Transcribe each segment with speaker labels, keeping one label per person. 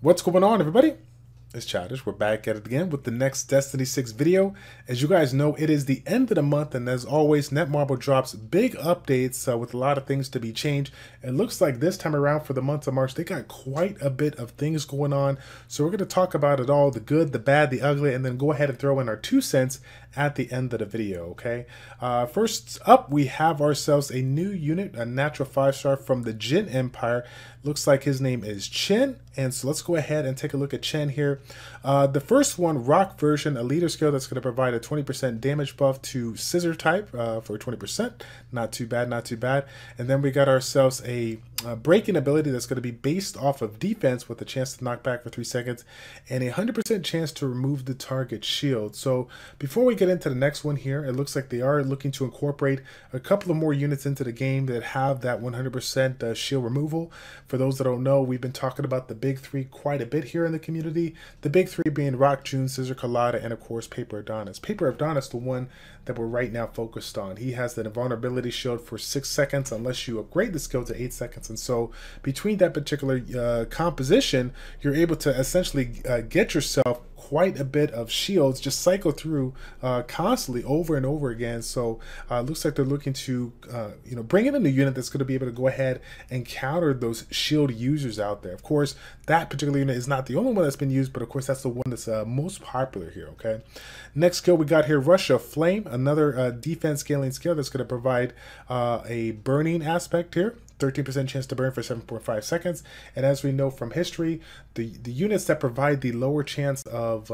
Speaker 1: What's going on, everybody? It's Childish. We're back at it again with the next Destiny 6 video. As you guys know, it is the end of the month, and as always, Netmarble drops big updates with a lot of things to be changed. It looks like this time around for the month of March, they got quite a bit of things going on. So we're going to talk about it all, the good, the bad, the ugly, and then go ahead and throw in our 2 cents at the end of the video, okay? First up, we have ourselves a new unit, a natural 5-star from the Chen Empire. Looks like his name is Chen, and so let's go ahead and take a look at Chen here. The first one, rock version, a leader skill that's going to provide a 20% damage buff to scissor type for 20%. Not too bad, not too bad. And then we got ourselves a breaking ability that's going to be based off of defense with a chance to knock back for 3 seconds and a 100% chance to remove the target shield. So before we get into the next one here, it looks like they are looking to incorporate a couple of more units into the game that have that 100% shield removal. For those that don't know, we've been talking about the big three quite a bit here in the community. The big three being Rock, June, Scissor, Colada, and of course Paper Adonis. Paper Adonis, the one that we're right now focused on. He has the invulnerability shield for 6 seconds unless you upgrade the skill to 8 seconds. And so between that particular composition, you're able to essentially get yourself quite a bit of shields, just cycle through constantly over and over again. So it looks like they're looking to bring in a new unit that's going to be able to go ahead and counter those shield users out there. Of course, that particular unit is not the only one that's been used, but of course that's the one that's most popular here. Okay, next skill we got here, Russia Flame, another defense scaling skill that's going to provide a burning aspect here. 13% chance to burn for 7.5 seconds. And as we know from history, the units that provide the lower chance of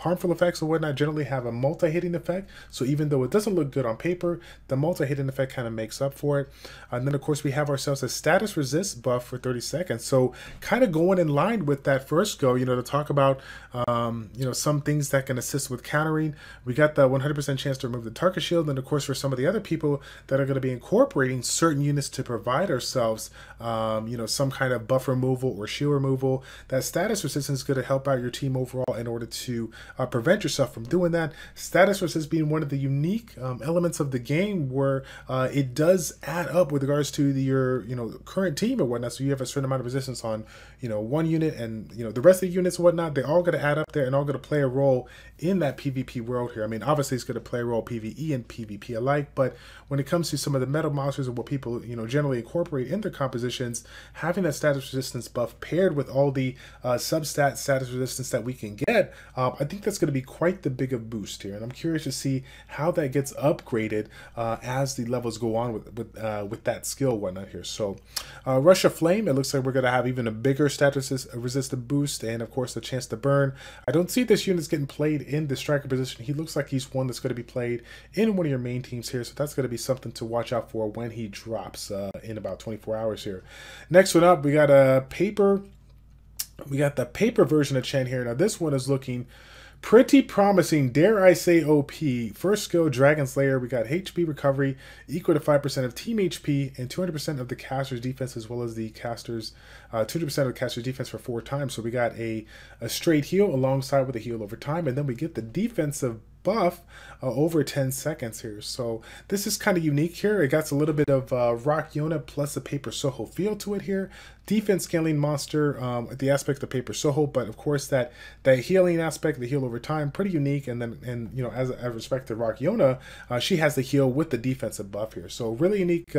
Speaker 1: harmful effects or whatnot generally have a multi-hitting effect. So even though it doesn't look good on paper, the multi-hitting effect kind of makes up for it. And then of course we have ourselves a status resist buff for 30 seconds. So kind of going in line with that first go, to talk about some things that can assist with countering. We got the 100% chance to remove the target shield. And of course for some of the other people that are going to be incorporating certain units to provide ourselves some kind of buff removal or shield removal, that status resistance is going to help out your team overall in order to prevent yourself from doing that. Status resistance being one of the unique elements of the game where it does add up with regards to your current team or whatnot. So you have a certain amount of resistance on one unit, and the rest of the units and whatnot, they're all going to add up there and all going to play a role in that PvP world here. I mean, obviously it's going to play a role PvE and PvP alike, but when it comes to some of the metal monsters and what people generally incorporate in their compositions, having that status resistance buff paired with all the substat status resistance that we can get, I think that's going to be quite the big of boost here, and I'm curious to see how that gets upgraded as the levels go on with that skill whatnot here. So Russia Flame, it looks like we're going to have even a bigger status resistant boost, and of course the chance to burn. I don't see this unit's getting played in the striker position. He looks like he's one that's going to be played in one of your main teams here, so that's going to be something to watch out for when he drops in about 24 hours here. Next one up, we got a paper. We got the paper version of Chen here. Now this one is looking pretty promising, dare I say OP. First skill, Dragon Slayer. We got HP recovery equal to 5% of team HP and 200% of the caster's defense, as well as the caster's 200% of the caster's defense for 4 times. So we got a straight heal alongside with a heal over time, and then we get the defensive buff over 10 seconds here. So this is kind of unique here. It got a little bit of Rock Yona plus a Paper Soho feel to it here. Defense scaling monster, the aspect of Paper Soho, but of course that healing aspect, the heal over time, pretty unique. And then as respect to Rock Yona, she has the heal with the defensive buff here. So really unique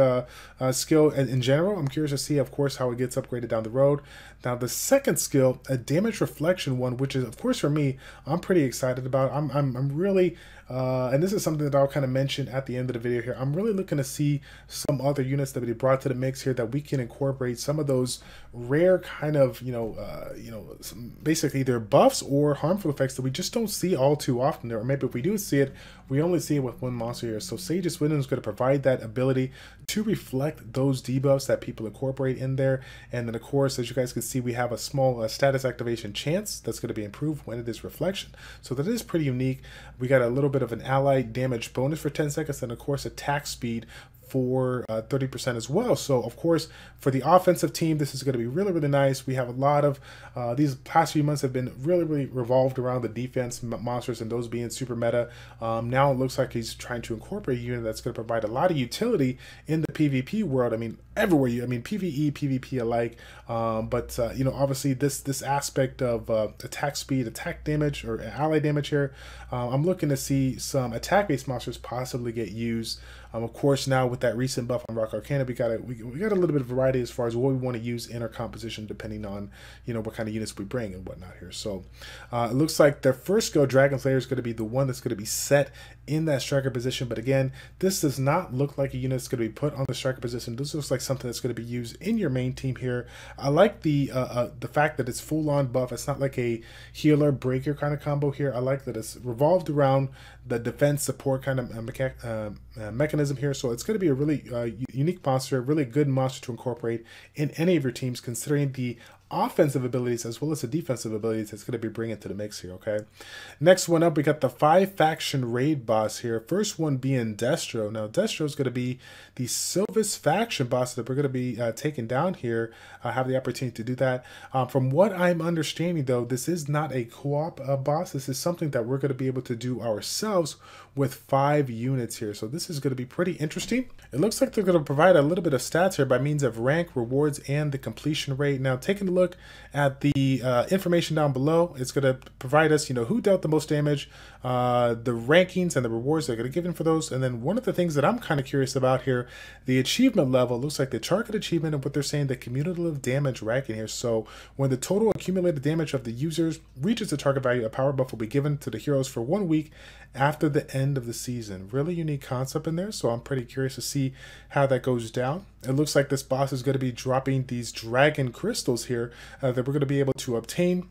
Speaker 1: skill in general. I'm curious to see, of course, how it gets upgraded down the road. Now the second skill, a damage reflection one, which is of course for me, I'm pretty excited about. I'm really and this is something that I'll kind of mention at the end of the video here. I'm really looking to see some other units that we brought to the mix here that we can incorporate some of those rare kind of basically either buffs or harmful effects that we just don't see all too often, or maybe if we do see it, we only see it with one monster here. So Sage's Wisdom is going to provide that ability to reflect those debuffs that people incorporate in there. And then of course, as you guys can see, we have a small status activation chance that's going to be improved when it is reflection. So that is pretty unique. We got a little bit of an allied damage bonus for 10 seconds, and of course attack speed for 30% as well. So of course, for the offensive team, this is going to be really, really nice. We have a lot of these past few months have been really, really revolved around the defense monsters and those being super meta. Now it looks like he's trying to incorporate a unit that's going to provide a lot of utility in the PvP world. I mean, everywhere. I mean, PvE, PvP alike. But you know, obviously this aspect of attack speed, attack damage, or ally damage here, I'm looking to see some attack-based monsters possibly get used. Of course, now with that recent buff on Rock Arcana, we got a little bit of variety as far as what we want to use in our composition, depending on, you know, what kind of units we bring and whatnot here. So it looks like the first go Dragon Slayer is going to be the one that's going to be set in that striker position. But again, this does not look like a unit that's going to be put on the striker position. This looks like something that's going to be used in your main team here. I like the fact that it's full-on buff. It's not like a healer breaker kind of combo here. I like that it's revolved around the defense support kind of mechanism here. So it's going to be a really unique monster, a really good monster to incorporate in any of your teams, considering the offensive abilities as well as the defensive abilities it's going to be bringing to the mix here. Okay, next one up, we got the 5-faction raid boss here. First one being Destro. Now Destro is going to be the silvas faction boss that we're going to be taking down here. I have the opportunity to do that. From what I'm understanding though, this is not a co-op boss. This is something that we're going to be able to do ourselves with 5 units here. So this is going to be pretty interesting. It looks like they're going to provide a little bit of stats here by means of rank, rewards, and the completion rate. Now taking a look at the information down below, it's going to provide us, you know, who dealt the most damage, the rankings and the rewards they're going to give in for those. And then one of the things that I'm kind of curious about here, the achievement level. Looks like the target achievement and what they're saying, the cumulative damage ranking here. So when the total accumulated damage of the users reaches the target value, a power buff will be given to the heroes for 1 week after the end of the season. Really unique concept in there, so I'm pretty curious to see how that goes down. It looks like this boss is going to be dropping these dragon crystals here that we're going to be able to obtain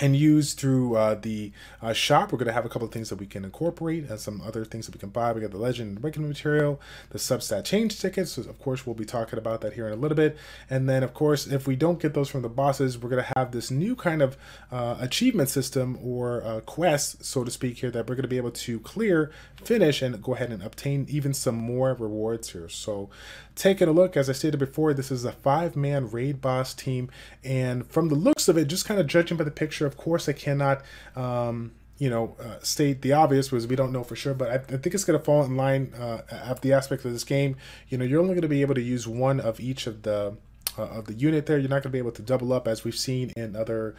Speaker 1: and use through the shop. We're going to have a couple of things that we can incorporate and some other things that we can buy. We got the legend and breaking material, the substat change tickets. So of course, we'll be talking about that here in a little bit. And then, of course, if we don't get those from the bosses, we're going to have this new kind of achievement system or quest, so to speak, here that we're going to be able to clear, finish, and go ahead and obtain even some more rewards here. So taking a look, as I stated before, this is a 5-man raid boss team. And from the looks of it, just kind of judging by the picture, of course, I cannot, state the obvious because we don't know for sure, but I think it's going to fall in line of the aspect of this game. You know, you're only going to be able to use one of each of the unit there. You're not going to be able to double up as we've seen in other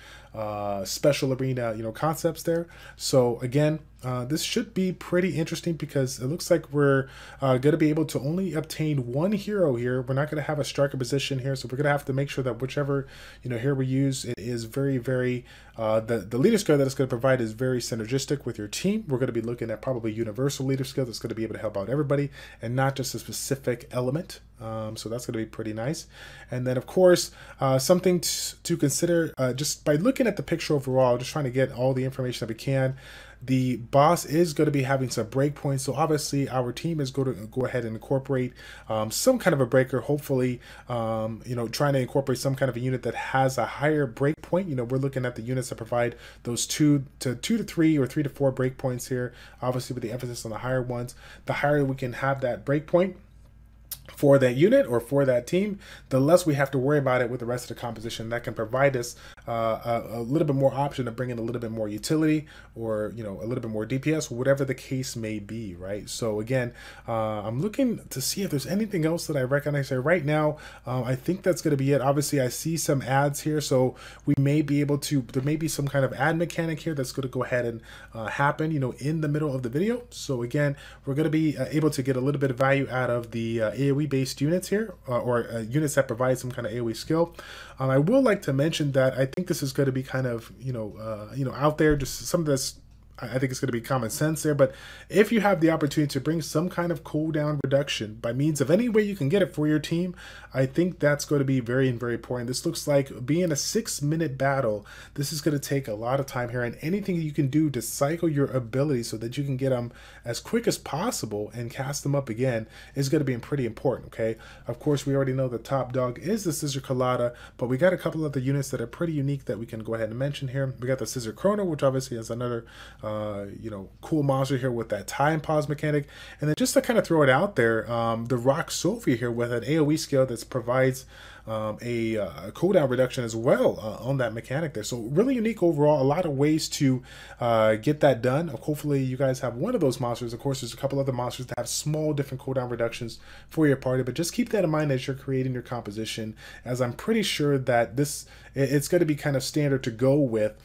Speaker 1: special arena, concepts there. So again, this should be pretty interesting because it looks like we're going to be able to only obtain one hero here. We're not going to have a striker position here, so we're going to have to make sure that whichever hero we use, it is very, very the leader skill that it's going to provide is very synergistic with your team. We're going to be looking at probably universal leader skill that's going to be able to help out everybody and not just a specific element. So that's going to be pretty nice. And then of course, something to consider just by looking at the picture overall, just trying to get all the information that we can. The boss is going to be having some breakpoints, so obviously our team is going to go ahead and incorporate some kind of a breaker. Hopefully, trying to incorporate some kind of a unit that has a higher breakpoint. We're looking at the units that provide those 2 to 3 or 3 to 4 breakpoints here. Obviously, with the emphasis on the higher ones, the higher we can have that breakpoint for that unit or for that team, the less we have to worry about it with the rest of the composition. That can provide us a little bit more option to bring in a little bit more utility or a little bit more DPS, whatever the case may be, right? So again, I'm looking to see if there's anything else that I recognize here. Right now, I think that's going to be it. Obviously, I see some ads here, so we may be able to, there may be some kind of ad mechanic here that's going to go ahead and happen, in the middle of the video. So again, we're going to be able to get a little bit of value out of the AoE based units here, or units that provide some kind of AoE skill. I will like to mention that I think this is going to be kind of out there, just something that's, I think it's going to be common sense there. But if you have the opportunity to bring some kind of cooldown reduction by means of any way you can get it for your team, I think that's going to be very, very important. This looks like being a 6-minute battle. This is going to take a lot of time here, and anything you can do to cycle your abilities so that you can get them as quick as possible and cast them up again is going to be pretty important. Okay, of course, we already know the top dog is the Scissor Colada, but we got a couple of the units that are pretty unique that we can go ahead and mention here. We got the Scissor Chrono, which obviously is another you know, cool monster here with that time pause mechanic. And then just to kind of throw it out there, the Rock Sophia here with an AoE skill that provides a cooldown reduction as well on that mechanic there. So really unique overall, a lot of ways to get that done. Hopefully you guys have one of those monsters. Of course, there's a couple other monsters that have small different cooldown reductions for your party, but just keep that in mind as you're creating your composition, as I'm pretty sure that it's going to be kind of standard to go with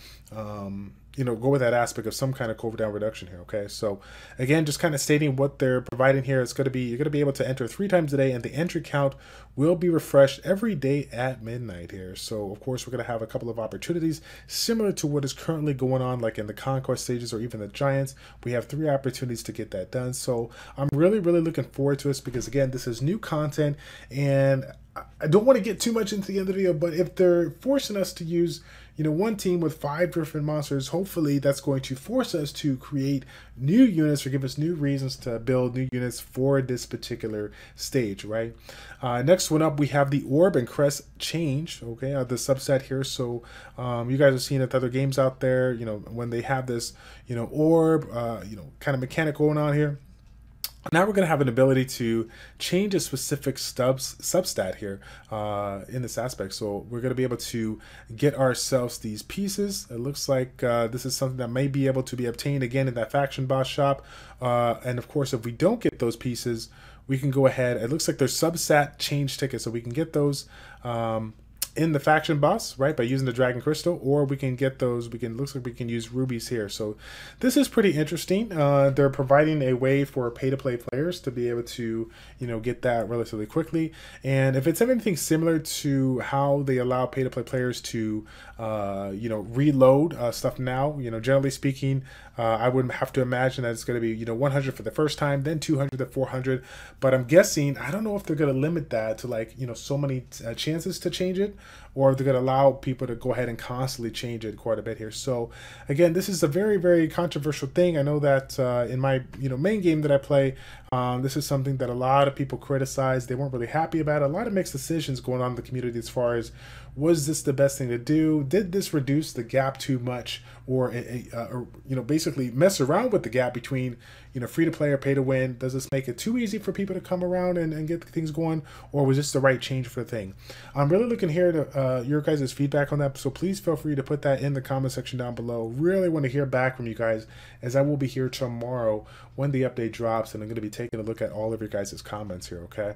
Speaker 1: you know, go with that aspect of some kind of cooldown reduction here. Okay, so again, just kind of stating what they're providing here. It's going to be, you're going to be able to enter 3 times a day, and the entry count will be refreshed every day at midnight here. So of course, we're going to have a couple of opportunities similar to what is currently going on, like in the conquest stages or even the giants. We have 3 opportunities to get that done. So I'm really looking forward to this, because again, this is new content, and I don't want to get too much into the end of the video, but if they're forcing us to use, you know, one team with 5 different monsters, hopefully that's going to force us to create new units or give us new reasons to build new units for this particular stage, right? Next one up, we have the orb and crest change, okay, the substat here. So you guys have seen it other games out there, you know, when they have this, you know, orb, you know, kind of mechanic going on here. Now we're going to have an ability to change a specific substat here in this aspect. So we're going to be able to get ourselves these pieces. It looks like this is something that may be able to be obtained again in that faction boss shop. And of course, if we don't get those pieces, we can go ahead. It looks like there's substat change tickets, so we can get those in the faction boss, right, by using the dragon crystal, or we can get those, looks like we can use rubies here. So this is pretty interesting. They're providing a way for pay-to-play players to be able to, you know, get that relatively quickly. And if it's anything similar to how they allow pay-to-play players to, you know, reload stuff now, you know, generally speaking, I would have to imagine that it's going to be, you know, 100 for the first time, then 200 to 400. But I'm guessing, I don't know if they're going to limit that to, like, you know, so many chances to change it, or if they're going to allow people to go ahead and constantly change it quite a bit here. So again, this is a very controversial thing. I know that in my, you know, main game that I play, this is something that a lot of people criticize. They weren't really happy about it. A lot of mixed decisions going on in the community as far as, was this the best thing to do? Did this reduce the gap too much, or you know, basically mess around with the gap between, you know, free to play or pay to win? Does this make it too easy for people to come around and get things going, or was this the right change for the thing? I'm really looking here to your guys' feedback on that, so please feel free to put that in the comment section down below. Really want to hear back from you guys, as I will be here tomorrow when the update drops, and I'm going to be taking a look at all of your guys' comments here, okay?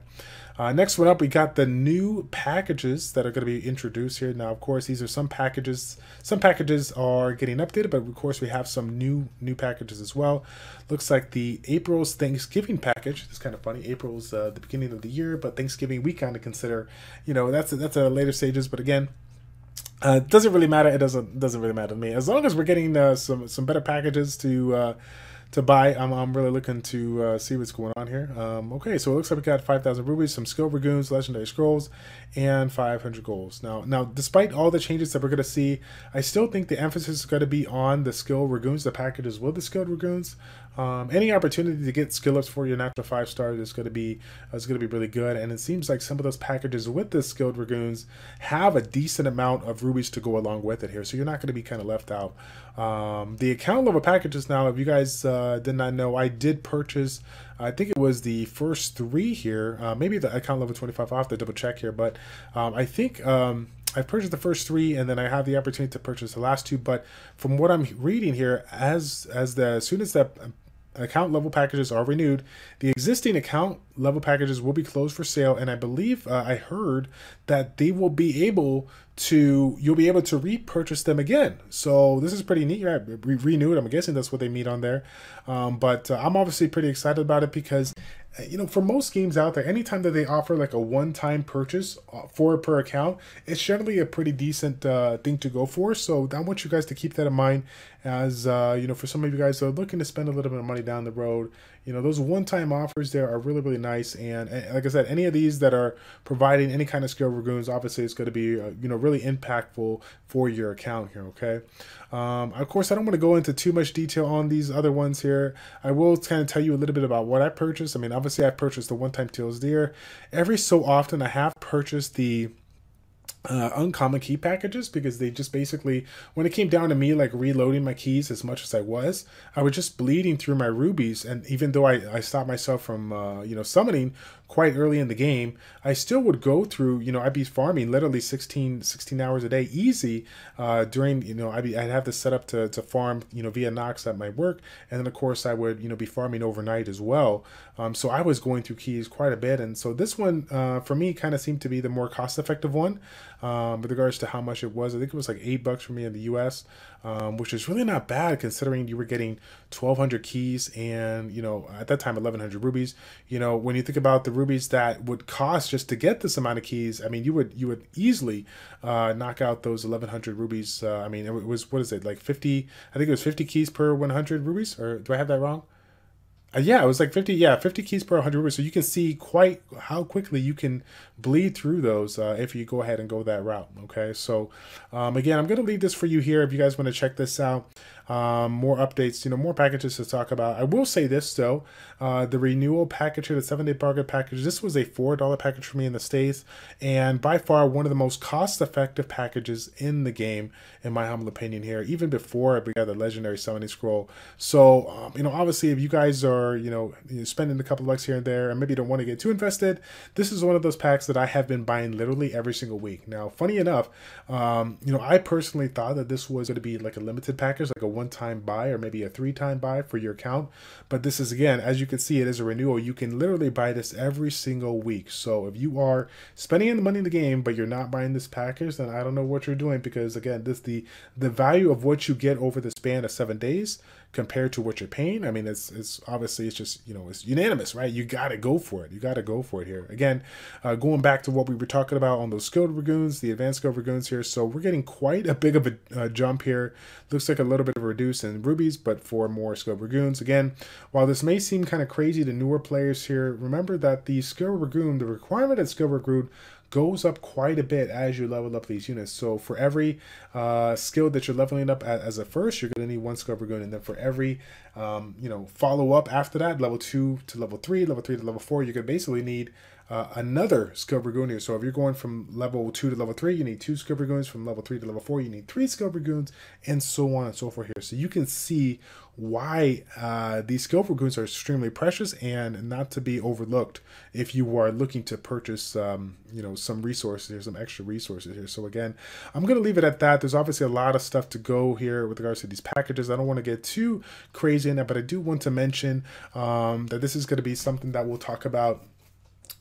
Speaker 1: Next one up, we got the new packages that are going to be introduced here. Now, of course, these are some packages. Some packages are getting updated, but of course, we have some new packages as well. Looks like the April's Thanksgiving package. It's kind of funny. April's the beginning of the year, but Thanksgiving we kind of consider, you know, that's a later stages. But again, it doesn't really matter. It doesn't really matter to me, as long as we're getting some better packages to buy. I'm really looking to see what's going on here. Okay, so it looks like we got 5,000 rubies, some skill dragoons, legendary scrolls, and 500 golds. Now, despite all the changes that we're going to see, I still think the emphasis is going to be on the skill dragoons, the packages with the skill dragoons. Any opportunity to get skill ups for your natural 5-stars is going to be really good. And it seems like some of those packages with the skilled dragoons have a decent amount of rubies to go along with it here, so you're not going to be kind of left out. The account level packages now, if you guys did not know, I did purchase, I think it was the first 3 here, maybe the account level 25. I'll have to double check here, but I think I purchased the first 3, and then I have the opportunity to purchase the last 2. But from what I'm reading here, as soon as that account level packages are renewed, the existing account level packages will be closed for sale, and I believe I heard that they will be able to, you'll be able to repurchase them again. So this is pretty neat, right? Renewed, I'm guessing that's what they mean on there. But I'm obviously pretty excited about it, because you know, for most games out there, anytime that they offer like a one-time purchase per account, it's generally a pretty decent thing to go for. So I want you guys to keep that in mind, as you know, for some of you guys that are looking to spend a little bit of money down the road. You know, those one-time offers there are really nice. And like I said, any of these that are providing any kind of skill dragoons, obviously it's going to be you know, really impactful for your account here, okay? Of course, I don't want to go into too much detail on these other ones here. I will kind of tell you a little bit about what I purchased. I mean, obviously I purchased the one-time Teal's Deer. Every so often I have purchased the uncommon key packages, because they just basically, when it came down to me like reloading my keys as much as I was just bleeding through my rubies. And even though I stopped myself from summoning quite early in the game, I still would go through, I'd be farming literally 16 hours a day easy during, I'd have this set up to farm, via Nox at my work. And then of course I would, be farming overnight as well. So I was going through keys quite a bit. And so this one for me kind of seemed to be the more cost effective one with regards to how much it was. I think it was like $8 for me in the US, which is really not bad considering you were getting 1,200 keys and, at that time, 1,100 rubies. When you think about the rubies that would cost just to get this amount of keys, I mean, you would easily knock out those 1,100 rubies. I mean, it was, what is it, like 50, I think it was 50 keys per 100 rubies, or do I have that wrong? Yeah, it was like 50, 50 keys per 100 rubies. So you can see quite how quickly you can bleed through those if you go ahead and go that route. Okay, so again, I'm going to leave this for you here if you guys want to check this out. More updates, more packages to talk about. I will say this though, the renewal package here, the 7-day bargain package, this was a $4 package for me in the States, and by far one of the most cost-effective packages in the game, in my humble opinion here, even before we got the legendary summoning scroll. So, obviously if you guys are, spending a couple of bucks here and there, and maybe you don't want to get too invested, this is one of those packs that I have been buying literally every single week. Now, funny enough, I personally thought that this was going to be like a limited package, like a one-time buy or maybe a 3-time buy for your account. But this is, again, as you can see, it is a renewal. You can literally buy this every single week. So if you are spending the money in the game, but you're not buying this package, then I don't know what you're doing, because again, the value of what you get over the span of 7 days compared to what you're paying, I mean, it's obviously, it's just, it's unanimous, right? You got to go for it. You got to go for it here. Again, going back to what we were talking about on those skilled dragoons, the advanced skilled dragoons here. So we're getting quite a big of a jump here. Looks like a little bit of a reduce in rubies, but for more skilled dragoons. Again, while this may seem kind of crazy to newer players here, remember that the skilled dragoon, the requirement of skilled dragoon goes up quite a bit as you level up these units. So for every skill that you're leveling up as a first, you're going to need 1 skill dragoon, and then for every follow up after that, level 2 to level 3, level 3 to level 4, you're going to basically need another skill dragoon here. So if you're going from level 2 to level 3, you need 2 skill dragoons. From level 3 to level 4, you need 3 skill dragoons, and so on and so forth here. So you can see why these skill dragoons are extremely precious and not to be overlooked if you are looking to purchase some resources here, some extra resources here. So again, I'm going to leave it at that. There's obviously a lot of stuff to go here with regards to these packages. I don't want to get too crazy in that, but I do want to mention that this is going to be something that we'll talk about.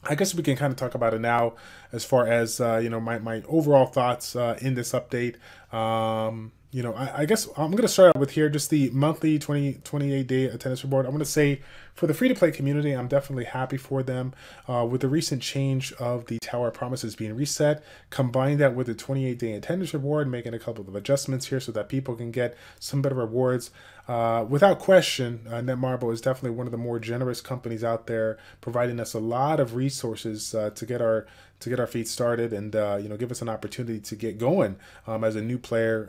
Speaker 1: I guess we can kind of talk about it now as far as, my overall thoughts in this update. I guess I'm going to start out with here just the monthly 28-day attendance report. I'm going to say for the free-to-play community, I'm definitely happy for them. With the recent change of the Tower Promises being reset, combine that with the 28-day attendance reward, making a couple of adjustments here so that people can get some better rewards. Without question, Netmarble is definitely one of the more generous companies out there, providing us a lot of resources to get our feet started and give us an opportunity to get going as a new player,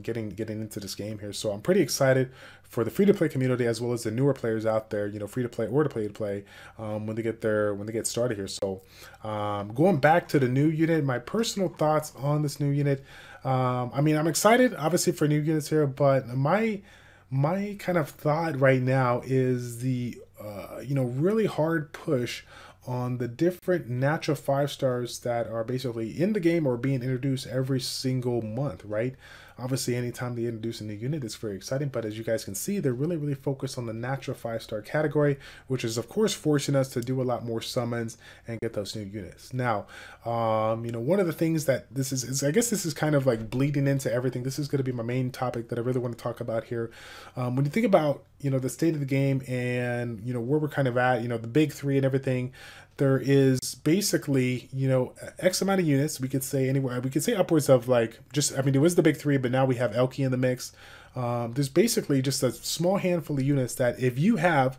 Speaker 1: getting into this game here. So I'm pretty excited for the free-to-play community as well as the newer players out there, free-to-play or to play when they get started here. So going back to the new unit, my personal thoughts on this new unit. I mean, I'm excited obviously for new units here, but my kind of thought right now is the really hard push on the different natural 5-stars that are basically in the game or being introduced every single month, right? Obviously, anytime they introduce a new unit, it's very exciting, but as you guys can see, they're really focused on the natural 5-star category, which is of course forcing us to do a lot more summons and get those new units. Now, one of the things that this is I guess this is kind of like bleeding into everything. This is going to be my main topic that I really want to talk about here. When you think about, the state of the game and, where we're kind of at, the big 3 and everything, there is basically, X amount of units. We could say anywhere, we could say upwards of like it was the big 3, but now we have Elky in the mix. There's basically just a small handful of units that if you have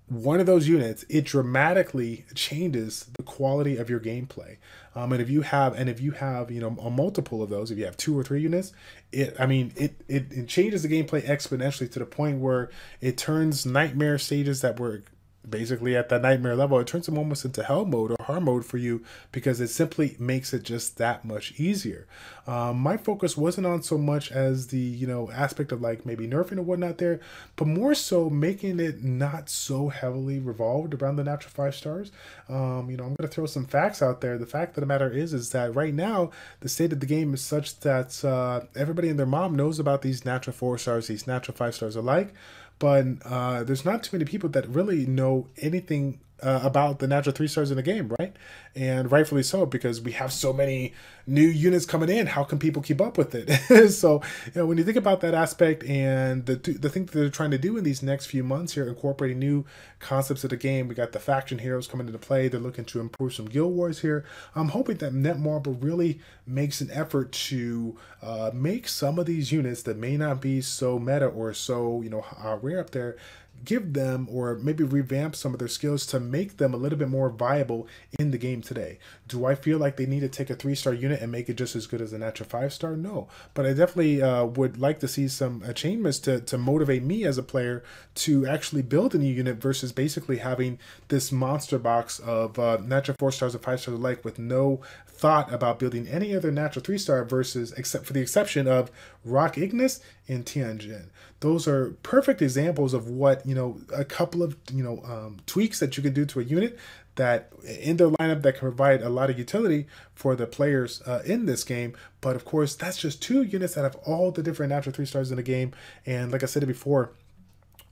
Speaker 1: one of those units, it dramatically changes the quality of your gameplay. And if you have, a multiple of those, if you have 2 or 3 units, it changes the gameplay exponentially to the point where it turns nightmare stages that were basically at that nightmare level, it turns them almost into hell mode or hard mode for you because it simply makes it just that much easier. My focus wasn't on so much as the, you know, aspect of like maybe nerfing or whatnot there, but more so making it not so heavily revolved around the natural 5 stars. You know, I'm going to throw some facts out there. The fact of the matter is that right now the state of the game is such that everybody and their mom knows about these natural 4 stars, these natural 5 stars alike. But there's not too many people that really know anything about the natural 3 stars in the game, right? And rightfully so, because we have so many new units coming in. How can people keep up with it? So, you know, when you think about that aspect and the thing that they're trying to do in these next few months here, incorporating new concepts of the game, we got the faction heroes coming into play. They're looking to improve some guild wars here. I'm hoping that Netmarble really makes an effort to make some of these units that may not be so meta or so, you know, rare up there, give them or maybe revamp some of their skills to make them a little bit more viable in the game today. Do I feel like they need to take a 3-star unit and make it just as good as a natural 5-star? No, but I definitely would like to see some achievements to motivate me as a player to actually build a new unit versus basically having this monster box of natural 4 stars and 5 stars alike with no thought about building any other natural 3-star versus, except for the exception of Rock Ignis and Tianjin. Those are perfect examples of what, you know, a couple of, you know, tweaks that you can do to a unit that in their lineup that can provide a lot of utility for the players in this game. But of course, that's just 2 units that have all the different natural 3 stars in the game. And like I said it before,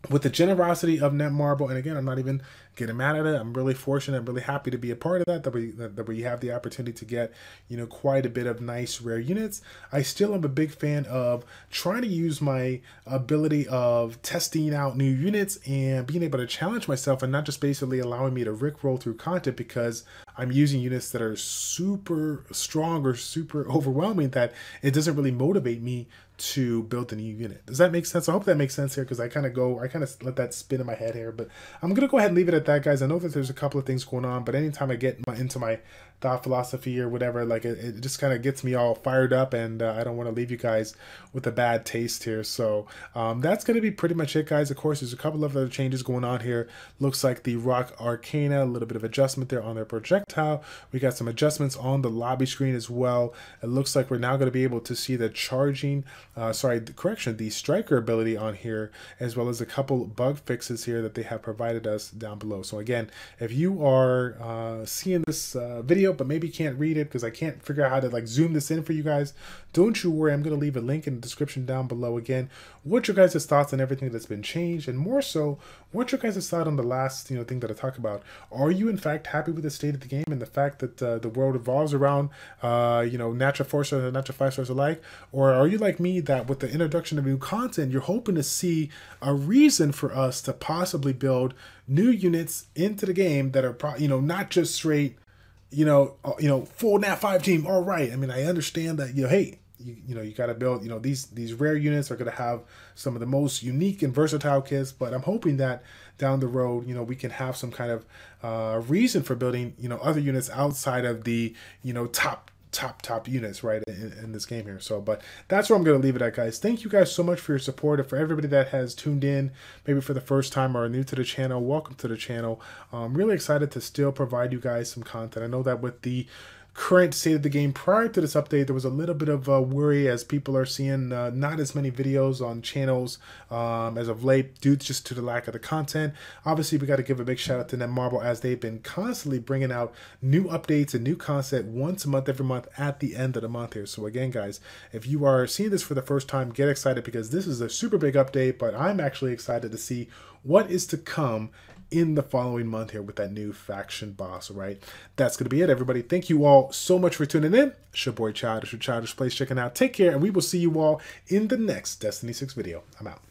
Speaker 1: with the generosity of Netmarble, and again, I'm not even getting mad at it. I'm really fortunate. I'm really happy to be a part of that we have the opportunity to get, you know, quite a bit of nice rare units. I still am a big fan of trying to use my ability of testing out new units and being able to challenge myself and not just basically allowing me to rickroll through content because I'm using units that are super strong or super overwhelming that it doesn't really motivate me to build a new unit. Does that make sense? I hope that makes sense here because I kind of let that spin in my head here, but I'm going to go ahead and leave it at that, guys. I know that there's a couple of things going on, but anytime I get into my thought philosophy or whatever, like it just kind of gets me all fired up, and I don't want to leave you guys with a bad taste here. So that's going to be pretty much it, guys. Of course, there's a couple of other changes going on here. Looks like the Rock Arcana, a little bit of adjustment there on their projectile. We got some adjustments on the lobby screen as well. It looks like we're now going to be able to see the charging, the striker ability on here, as well as a couple bug fixes here that they have provided us down below. So again, if you are seeing this video but maybe can't read it because I can't figure out how to like zoom this in for you guys, don't you worry. I'm going to leave a link in the description down below. Again, what's your guys' thoughts on everything that's been changed, and more so, what's your guys' thought on the last thing that I talked about? Are you in fact happy with the state of the game and the fact that the world revolves around natural 4 stars and natural 5 stars alike, or are you like me that with the introduction of new content, you're hoping to see a reason for us to possibly build new units into the game that are not just straight full nat 5 team? All right, I mean, I understand that hey, you got to build, these rare units are going to have some of the most unique and versatile kits, but I'm hoping that down the road, we can have some kind of reason for building, other units outside of the, top units, right, in this game here. So, but that's where I'm going to leave it at, guys. Thank you guys so much for your support, and for everybody that has tuned in, maybe for the first time or new to the channel, welcome to the channel. I'm really excited to still provide you guys some content. I know that with the current state of the game prior to this update, there was a little bit of worry as people are seeing not as many videos on channels as of late due just to the lack of the content. Obviously, we got to give a big shout out to Netmarble as they've been constantly bringing out new updates and new content once a month, every month at the end of the month here. So again, guys, if you are seeing this for the first time, get excited because this is a super big update, but I'm actually excited to see what is to come in the following month here with that new faction boss. All right, that's gonna be it, everybody. Thank you all so much for tuning in. It's your boy Childish with ChildishPlays checking out. Take care, and we will see you all in the next Destiny 6 video. I'm out.